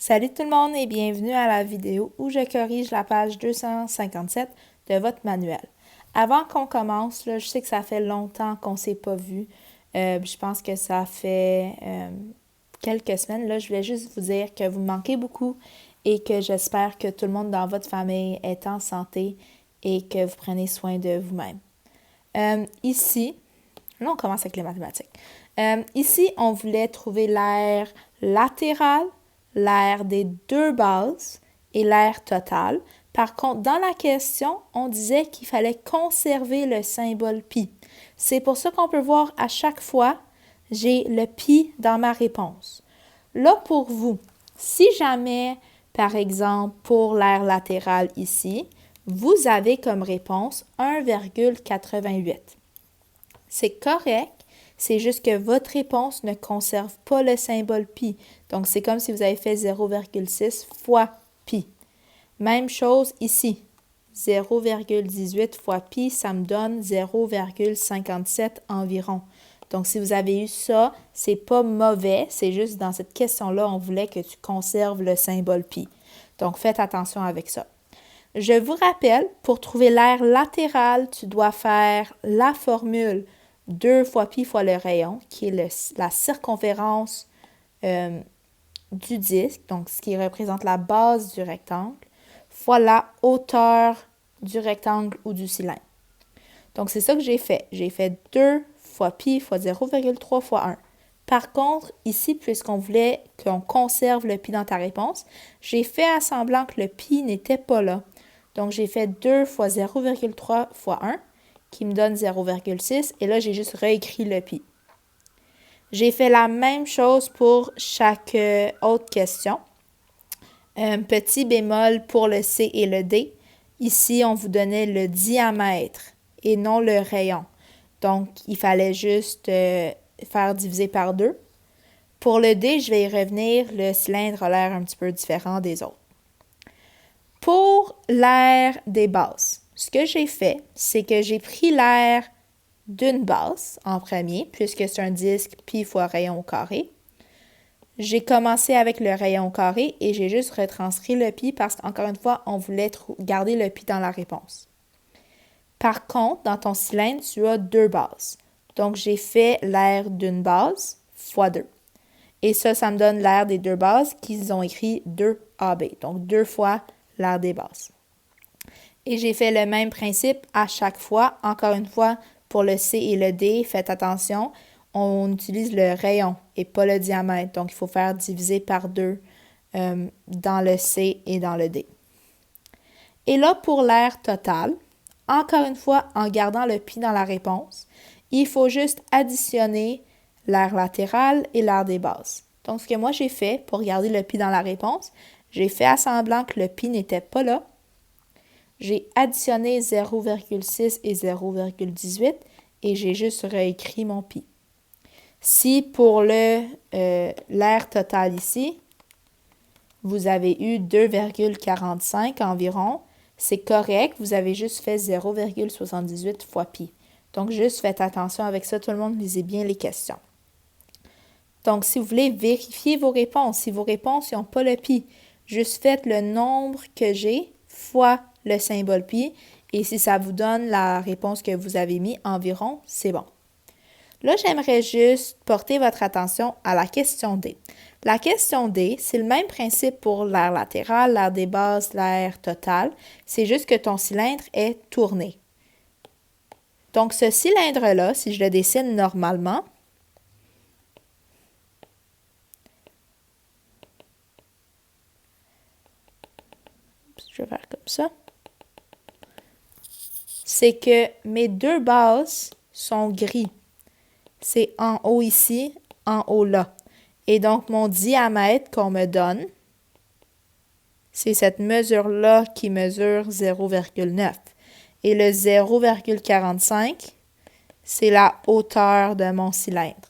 Salut tout le monde et bienvenue à la vidéo où je corrige la page 257 de votre manuel. Avant qu'on commence, là, je sais que ça fait longtemps qu'on ne s'est pas vu. Je pense que ça fait quelques semaines. Là, je voulais juste vous dire que vous me manquez beaucoup et que j'espère que tout le monde dans votre famille est en santé et que vous prenez soin de vous-même. Ici, là on commence avec les mathématiques. Ici, on voulait trouver l'aire latérale, l'aire des deux bases et l'aire totale. Par contre, dans la question, on disait qu'il fallait conserver le symbole pi. C'est pour ça qu'on peut voir à chaque fois, j'ai le pi dans ma réponse. Là, pour vous, si jamais, par exemple, pour l'aire latérale ici, vous avez comme réponse 1,88. C'est correct, c'est juste que votre réponse ne conserve pas le symbole pi. Donc, c'est comme si vous avez fait 0,6 fois pi. Même chose ici. 0,18 fois pi, ça me donne 0,57 environ. Donc, si vous avez eu ça, c'est pas mauvais, c'est juste dans cette question-là, on voulait que tu conserves le symbole pi. Donc, faites attention avec ça. Je vous rappelle, pour trouver l'aire latérale, tu dois faire la formule 2 fois pi fois le rayon, qui est la circonférence du disque, donc ce qui représente la base du rectangle, fois la hauteur du rectangle ou du cylindre. Donc, c'est ça que j'ai fait. J'ai fait 2 fois pi fois 0,3 fois 1. Par contre, ici, puisqu'on voulait qu'on conserve le pi dans ta réponse, j'ai fait à semblant que le pi n'était pas là. Donc, j'ai fait 2 fois 0,3 fois 1, qui me donne 0,6, et là, j'ai juste réécrit le pi. J'ai fait la même chose pour chaque autre question. Petit bémol pour le C et le D. Ici, on vous donnait le diamètre et non le rayon. Donc, il fallait juste faire diviser par 2. Pour le D, je vais y revenir. Le cylindre a l'air un petit peu différent des autres. Pour l'aire des bases, ce que j'ai fait, c'est que j'ai pris l'aire d'une base en premier, puisque c'est un disque pi fois rayon au carré. J'ai commencé avec le rayon au carré et j'ai juste retranscrit le pi parce qu'encore une fois, on voulait garder le pi dans la réponse. Par contre, dans ton cylindre, tu as deux bases. Donc, j'ai fait l'aire d'une base fois 2. Et ça me donne l'aire des deux bases qu'ils ont écrit 2AB. Donc, 2 fois l'aire des bases. Et j'ai fait le même principe à chaque fois. Encore une fois, pour le C et le D, faites attention, on utilise le rayon et pas le diamètre. Donc, il faut faire diviser par 2 dans le C et dans le D. Et là, pour l'aire totale, encore une fois, en gardant le pi dans la réponse, il faut juste additionner l'aire latérale et l'aire des bases. Donc, ce que moi j'ai fait pour garder le pi dans la réponse, j'ai fait à semblant que le pi n'était pas là. J'ai additionné 0,6 et 0,18 et j'ai juste réécrit mon pi. Si pour l'aire totale ici, vous avez eu 2,45 environ, c'est correct, vous avez juste fait 0,78 fois pi. Donc, juste faites attention avec ça, tout le monde, lisez bien les questions. Donc, si vous voulez vérifier vos réponses, si vos réponses n'ont pas le pi, juste faites le nombre que j'ai fois le symbole pi, et si ça vous donne la réponse que vous avez mis environ, c'est bon. Là, j'aimerais juste porter votre attention à la question D. La question D, c'est le même principe pour l'aire latérale, l'aire des bases, l'aire totale. C'est juste que ton cylindre est tourné. Donc, ce cylindre-là, si je le dessine normalement, je vais faire comme ça, c'est que mes deux bases sont gris. C'est en haut ici, en haut là. Et donc, mon diamètre qu'on me donne, c'est cette mesure-là qui mesure 0,9. Et le 0,45, c'est la hauteur de mon cylindre.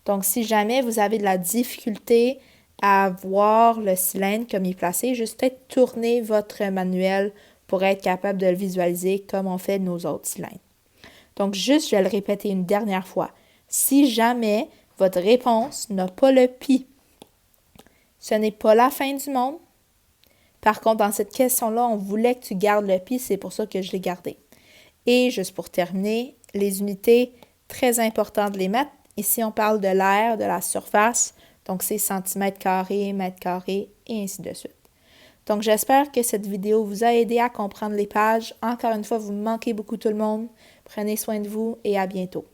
Donc, si jamais vous avez de la difficulté à voir le cylindre comme il est placé, juste peut-être tourner votre manuel pour être capable de le visualiser comme on fait nos autres cylindres. Donc, juste, je vais le répéter une dernière fois. Si jamais votre réponse n'a pas le pi Ce n'est pas la fin du monde. Par contre, dans cette question-là, on voulait que tu gardes le pi, c'est pour ça que je l'ai gardé. Et juste pour terminer, les unités, très important de les mettre. Ici, on parle de l'air, de la surface, donc c'est centimètres carrés, mètres carrés, et ainsi de suite. Donc, j'espère que cette vidéo vous a aidé à comprendre les pages. Encore une fois, vous me manquez beaucoup tout le monde. Prenez soin de vous et à bientôt.